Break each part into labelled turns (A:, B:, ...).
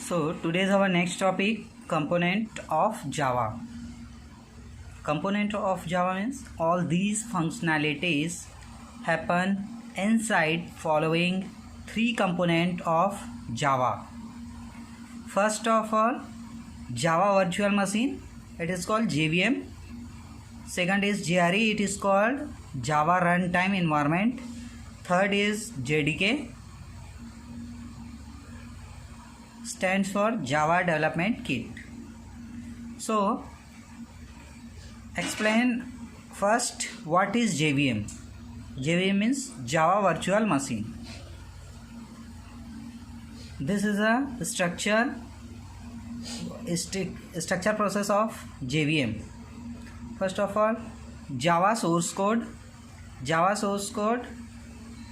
A: So today is our next topic, component of Java. Component of Java means all these functionalities happen inside following three component of Java. First of all, Java virtual machine, it is called JVM. Second is JRE, it is called Java runtime environment. Third is JDK, stands for Java Development Kit. So explain first what is JVM. JVM means Java Virtual Machine. This is a structure process of JVM. First of all, Java source code. Java source code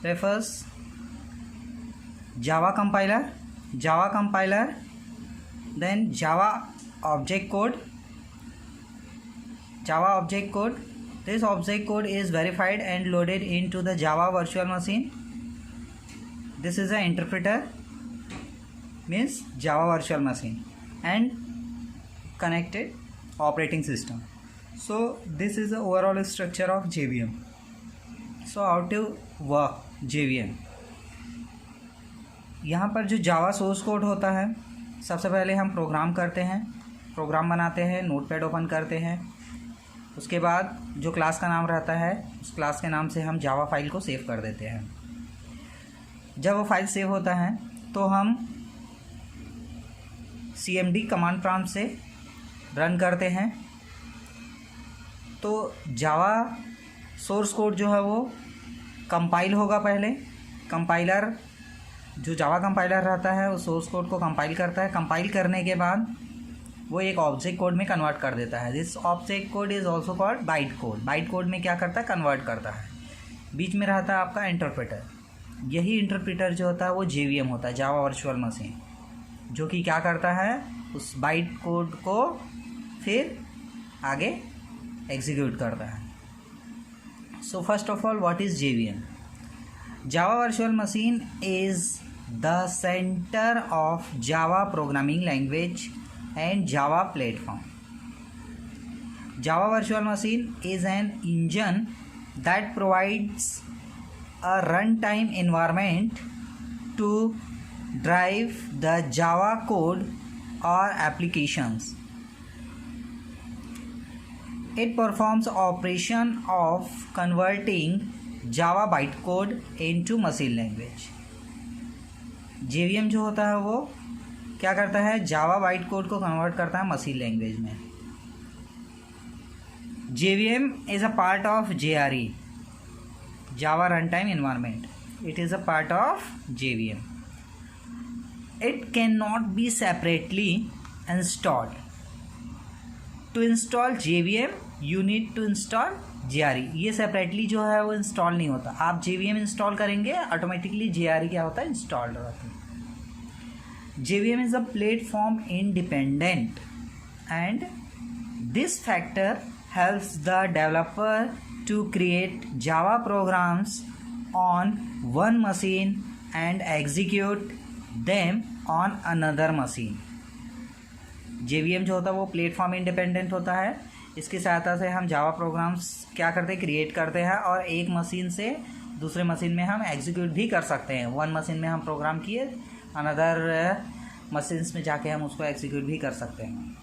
A: refers Java compiler, then Java object code. This object code is verified and loaded into the Java virtual machine. This is an interpreter, means Java virtual machine, and connected operating system. So this is the overall structure of JVM. So how to work JVM? यहाँ पर जो Java source code होता है, सबसे पहले हम programme करते हैं, प्रोग्राम बनाते हैं, नोटपैड ओपन करते हैं. उसके बाद जो क्लास का नाम रहता है, उस क्लास के नाम से हम जावा फाइल को सेव कर देते हैं. जब वो फाइल सेव होता है तो हम cmd कमांड प्रॉम्प्ट से रन करते हैं. तो जावा सोर्स कोड जो है वो कंपाइल होगा. पहले कंपाइलर, जो जावा कंपाइलर रहता है, वो सोर्स कोड को कंपाइल करता है. कंपाइल करने के बाद वो एक ऑब्जेक्ट कोड में कन्वर्ट कर देता है. This object code is also called byte code. Byte code में क्या करता है? कन्वर्ट करता है. बीच में रहता है आपका इंटरप्रेटर. यही इंटरप्रेटर जो होता है वो JVM होता है, जावा वर्चुअल मशीन, जो कि क्या करता है, उस बाइट कोड को फिर आगे एग्जीक्यूट करता है. So first of all, what is JVM? Java Virtual Machine is the center of Java programming language and Java platform. Java Virtual Machine is an engine that provides a runtime environment to drive the Java code or applications. It performs operation of converting Java bytecode into machine language. JVM जो होता है वो क्या करता है? Java bytecode को convert करता है मशीन लैंग्वेज में. JVM is a part of JRE, Java Runtime Environment. It is a part of JVM. It cannot be separately installed. To install JVM, you need to install JRE. ये separately जो है वो install नहीं होता. आप JVM install करेंगे, automatically JRE क्या होता है? इंस्टॉल्ड रहता है. JVM is a platform independent and this factor helps the developer to create Java programs on one machine and execute them on another machine. JVM जो होता है वो प्लेटफॉर्म इंडिपेंडेंट होता है. इसकी सहायता से हम जावा प्रोग्राम्स क्या करते हैं? क्रिएट करते हैं, और एक मशीन से दूसरे मशीन में हम एग्जीक्यूट भी कर सकते हैं. वन मशीन में हम प्रोग्राम किए, अनदर मशीन्स में जाके हम उसको एग्जीक्यूट भी कर सकते हैं.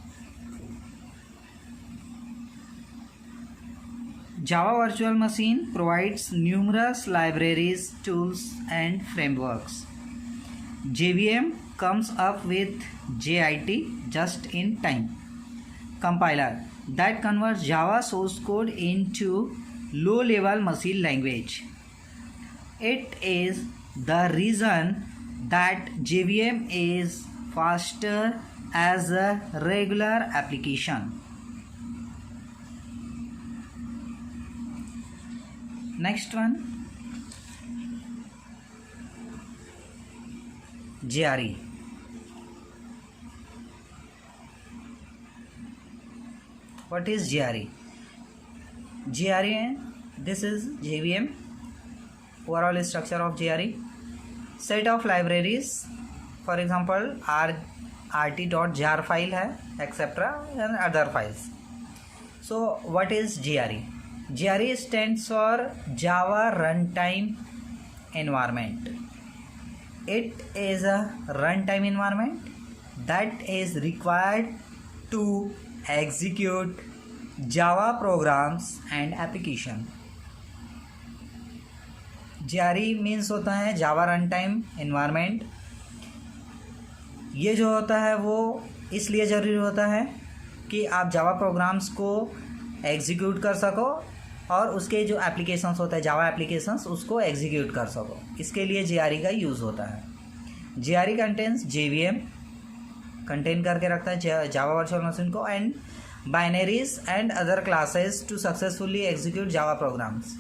A: जावा virtual machine provides numerous libraries, tools and frameworks. JVM comes up with JIT, just in time compiler, that converts Java source code into low level machine language. It is the reason that JVM is faster as a regular application. Next one, JRE. What is JRE? JRE, this is JVM. Overall structure of JRE. Set of libraries, for example, rt.jar file है etcetera and other files. So what is GRE? GRE stands for Java Runtime Environment. It is a runtime environment that is required to execute Java programs and application. GRE means होता है Java Runtime Environment. ये जो होता है वो इसलिए ज़रूरी होता है कि आप जावा प्रोग्राम्स को एग्जीक्यूट कर सको और उसके जो एप्लीकेशंस होता है जावा एप्लीकेशंस उसको एग्जीक्यूट कर सको. इसके लिए GRE का यूज़ होता है. GRE कंटेंस JVM कंटेन करके रखता है जावा वर्चुअल मशीन को and binaries and other classes to successfully execute Java programs.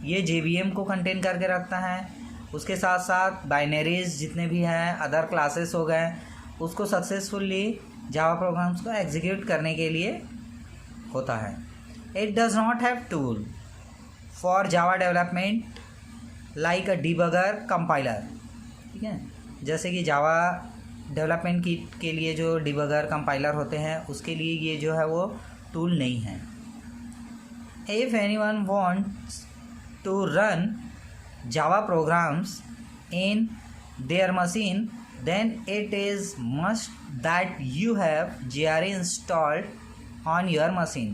A: ये JVM को कंटेन करके रखता है. उसके साथ साथ बाइनरीज जितने भी हैं अदर क्लासेस हो गए उसको सक्सेसफुली जावा प्रोग्राम्स को एग्जीक्यूट करने के लिए होता है. It does not have tool for Java development like a debugger compiler. ठीक है, जैसे कि जावा डेवलपमेंट के लिए जो डिबगर कंपाइलर होते हैं उसके लिए ये जो है वो टूल नहीं है. If anyone wants to run Java programs in their machine, then it is must that you have GRE installed on your machine.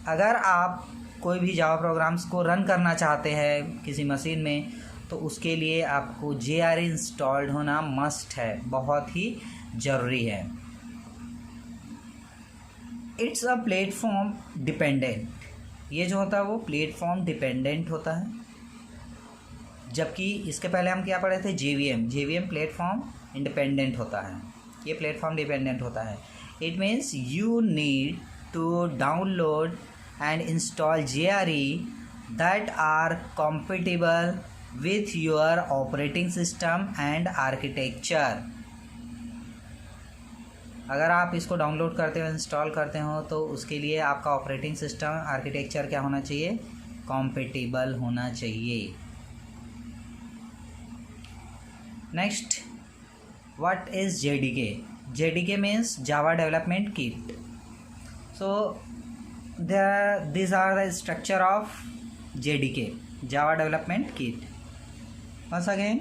A: अगर आप कोई भी जावा प्रोग्राम्स को रन करना चाहते हैं किसी मशीन में तो उसके लिए आपको GRE इंस्टॉल्ड होना मस्ट है, बहुत ही ज़रूरी है. It's a platform dependent. ये जो होता है वो प्लेटफॉर्म डिपेंडेंट होता है, जबकि इसके पहले हम क्या पढ़े थे JVM प्लेटफॉर्म इंडिपेंडेंट होता है. ये प्लेटफॉर्म डिपेंडेंट होता है. It means you need to download and install GRE that are compatible with your operating system and architecture. अगर आप इसको डाउनलोड करते हो इंस्टॉल करते हो तो उसके लिए आपका ऑपरेटिंग सिस्टम आर्किटेक्चर क्या होना चाहिए? कॉम्पेटिबल होना चाहिए. Next, what is JDK? JDK means Java Development Kit. So these are the structure of JDK, Java Development Kit. Once again,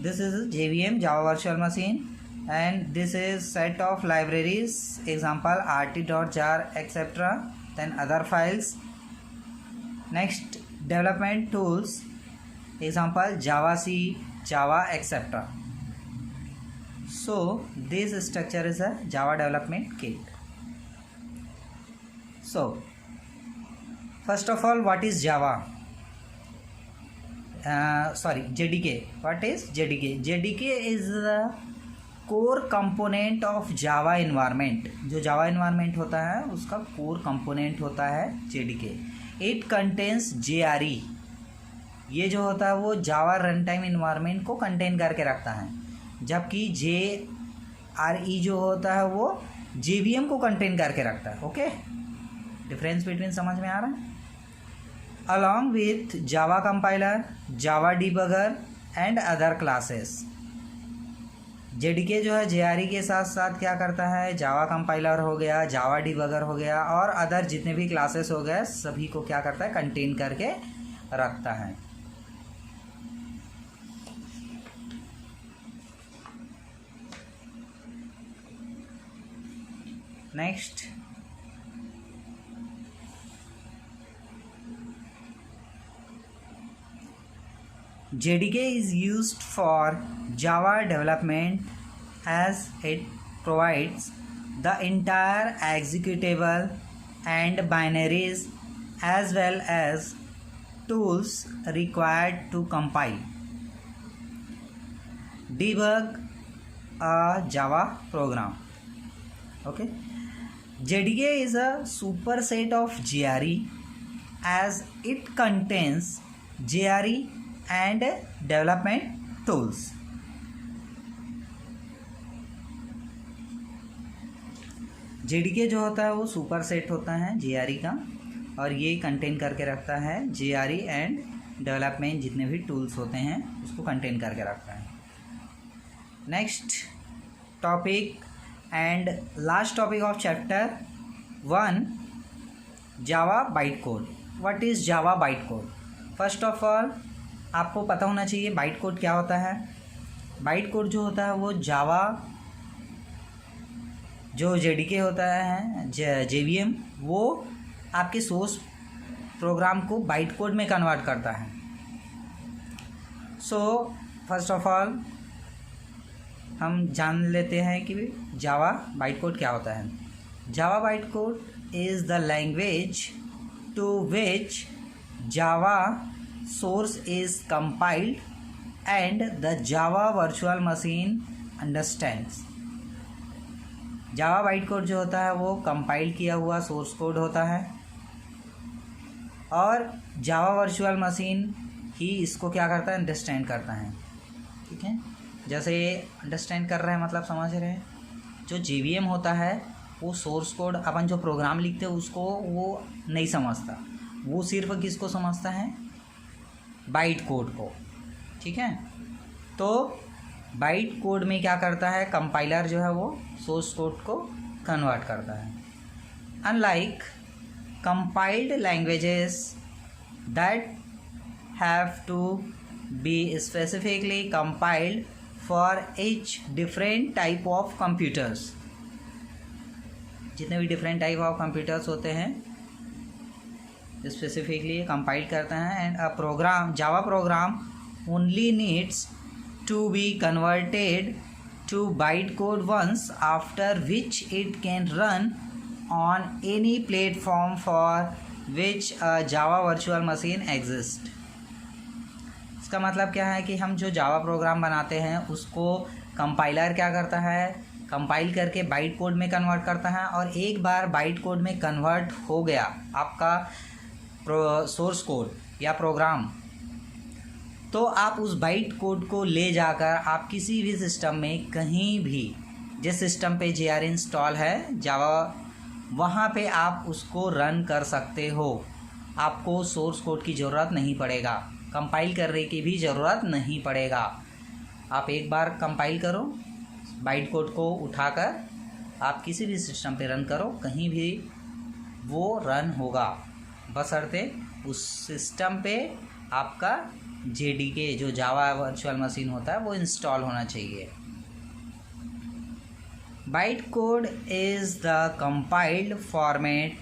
A: this is JVM, Java Virtual Machine, and this is set of libraries, example rt.jar etc. Then other files. Next, development tools, example Java C, Java etc. So this structure is a Java development kit. So first of all, what is Java? JDK. What is JDK? JDK is the core component of Java environment. जो Java environment होता है उसका core component होता है JDK. It contains GRE. ये जो होता है वो जावा रन टाइम इन्वायरमेंट को कंटेन करके रखता है, जबकि JRE जो होता है वो JVM को कंटेन करके रखता है. ओके, डिफरेंस बिटवीन समझ में आ रहा है? Along with Java compiler, Java debugger and other classes. JDK जो है JRE के साथ साथ क्या करता है? जावा कंपाइलर हो गया, जावा डिबगर हो गया और अदर जितने भी क्लासेस हो गए सभी को क्या करता है? कंटेन करके रखता है. Next, JDK is used for Java development as it provides the entire executable and binaries as well as tools required to compile, debug a Java program. Okay. JDK is a superset of GRE as it contains GRE and development tools. JDK जो होता है वो superset होता है GRE का और ये contain करके रखता है GRE एंड डेवलपमेंट जितने भी टूल्स होते हैं उसको कंटेन करके रखता है. Next, topic and last topic of chapter 1, Java bytecode. What is Java bytecode? First of all, आपको पता होना चाहिए बाइटकोड क्या होता है. बाइटकोड जो होता है वो जावा जो जेडीके होता है जेवीएम, वो आपके सोर्स प्रोग्राम को बाइटकोड में कन्वर्ट करता है. सो फर्स्ट ऑफ ऑल हम जान लेते हैं कि जावा बाइटकोड क्या होता है. Java bytecode is the language to which Java source is compiled and the Java virtual machine understands. Java byte code जो होता है वो कंपाइल किया हुआ सोर्स कोड होता है और जावा वर्चुअल मशीन ही इसको क्या करता है, अंडरस्टैंड करता है. ठीक है, जैसे अंडरस्टैंड कर रहे हैं मतलब समझ रहे हैं. जो जेवीएम होता है वो सोर्स कोड अपन जो प्रोग्राम लिखते हैं उसको वो नहीं समझता, वो सिर्फ किसको समझता है, बाइट कोड को. ठीक है, तो बाइट कोड में क्या करता है, कंपाइलर जो है वो सोर्स कोड को कन्वर्ट करता है. Unlike compiled languages that have to be specifically compiled for each different type of computers. जितने भी डिफरेंट टाइप ऑफ कंप्यूटर्स होते हैं स्पेसिफिकली कंपाइल करते हैं. And a program, Java program only needs to be converted to byte code once, after which it can run on any platform for which a Java virtual machine exist. इसका मतलब क्या है कि हम जो Java program बनाते हैं उसको कंपाइलर क्या करता है, कंपाइल करके बाइट कोड में कन्वर्ट करता है. और एक बार बाइट कोड में कन्वर्ट हो गया आपका सोर्स कोड या प्रोग्राम, तो आप उस बाइट कोड को ले जाकर आप किसी भी सिस्टम में कहीं भी, जिस सिस्टम पे JR इंस्टॉल है जावा, वहाँ पे आप उसको रन कर सकते हो. आपको सोर्स कोड की ज़रूरत नहीं पड़ेगा, कंपाइल करने की भी ज़रूरत नहीं पड़ेगा. आप एक बार कंपाइल करो, बाइट कोड को उठाकर आप किसी भी सिस्टम पे रन करो, कहीं भी वो रन होगा, बशर्ते उस सिस्टम पे आपका जेडीके जो जावा वर्चुअल मशीन होता है वो इंस्टॉल होना चाहिए. Byte code is the compiled format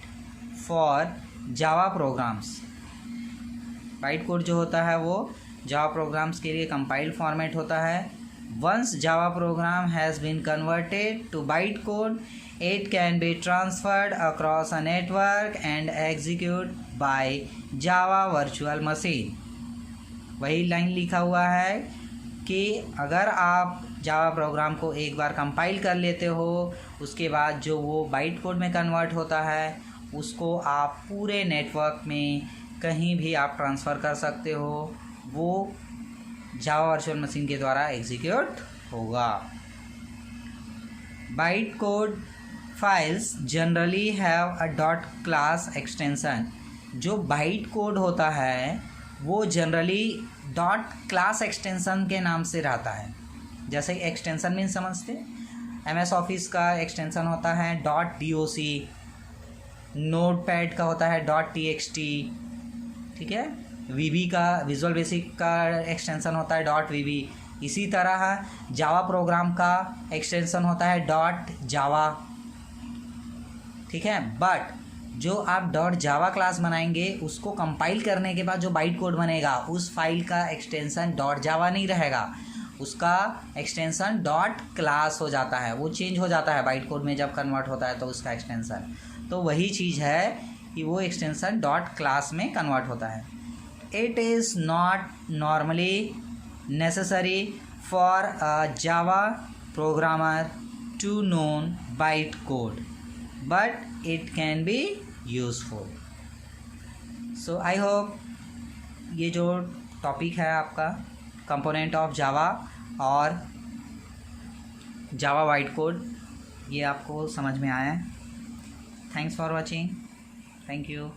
A: for Java programmes. Bite code जो होता है वो जावा प्रोग्राम्स के लिए कंपाइल्ड फॉर्मेट होता है. Once Java program has been converted to byte code, it can be transferred across a network and execute by Java virtual machine. वही line लिखा हुआ है कि अगर आप जावा प्रोग्राम को एक बार कंपाइल कर लेते हो, उसके बाद जो वो बाइट कोड में कन्वर्ट होता है उसको आप पूरे नेटवर्क में कहीं भी आप ट्रांसफ़र कर सकते हो, वो जावा वर्चुअल मशीन के द्वारा एग्जीक्यूट होगा. Byte code files generally have a dot class extension. जो बाइट कोड होता है वो जनरली डॉट क्लास एक्सटेंशन के नाम से रहता है. जैसे एक्सटेंशन मीन समझते, MS ऑफिस का एक्सटेंशन होता है .doc, नोटपैड का होता है .txt. ठीक है, VB का, विजुअल बेसिक का एक्सटेंशन होता है .vb. इसी तरह जावा प्रोग्राम का एक्सटेंशन होता है .java. ठीक है, बट जो आप .java क्लास बनाएंगे उसको कंपाइल करने के बाद जो बाइट कोड बनेगा उस फाइल का एक्सटेंशन .java नहीं रहेगा, उसका एक्सटेंशन .class हो जाता है, वो चेंज हो जाता है बाइट कोड में जब कन्वर्ट होता है तो उसका एक्सटेंशन. तो वही चीज़ है कि वो एक्सटेंशन .class में कन्वर्ट होता है. It is not normally necessary for a Java programmer to known byte code, but it can be useful. So I hope ये जो टॉपिक है आपका कंपोनेंट ऑफ जावा और जावा बाइट कोड, ये आपको समझ में आया है. Thanks for watching. Thank you.